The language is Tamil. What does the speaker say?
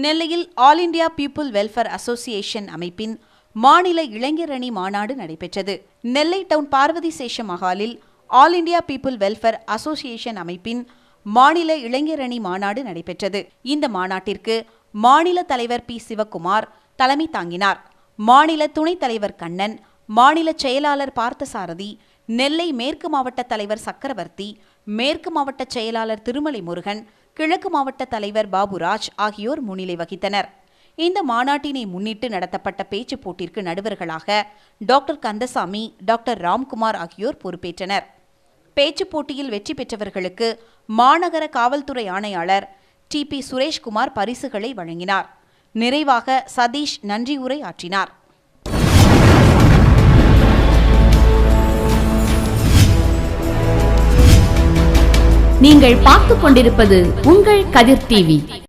நெல்லையில் all India people welfare association அமைப்பின் மாநில இளைஞர் அணி மாநாடு நடைபெற்றது. நெல்லை டவுன் பார்வதி சேஷ மஹாலில் all India people welfare association அமைப்பின் மாநில இளைஞர் அணி மாநாடு நடைபெற்றது. இந்த மாநாட்டிற்கு மாநில தலைவர் பி. சிவக்குமார் தலைமை தாங்கினார். மாநில துணைத் தலைவர் கண்ணன், மாநில செயலாளர் பார்த்தசாரதி, நெல்லை மேற்கு மாவட்ட தலைவர் சக்கரவர்த்தி, மேற்கு மாவட்ட செயலாளர் திருமலை முருகன், கிழக்கு மாவட்ட தலைவர் பாபுராஜ் ஆகியோர் முன்னிலை வகித்தனர். இந்த மாநாட்டினை முன்னிட்டு நடத்தப்பட்ட பேச்சுப் போட்டிற்கு நடுவர்களாக டாக்டர் கந்தசாமி, டாக்டர் ராம்குமார் ஆகியோர் பொறுப்பேற்றனர். பேச்சுப் போட்டியில் வெற்றி பெற்றவர்களுக்கு மாநகர காவல்துறை ஆணையாளர் டி. பி. சுரேஷ்குமார் பரிசுகளை வழங்கினார். நிறைவாக சதீஷ் நன்றி உரை ஆற்றினார். நீங்கள் பார்த்துக் கொண்டிருப்பது உங்கள் கதிர் டிவி.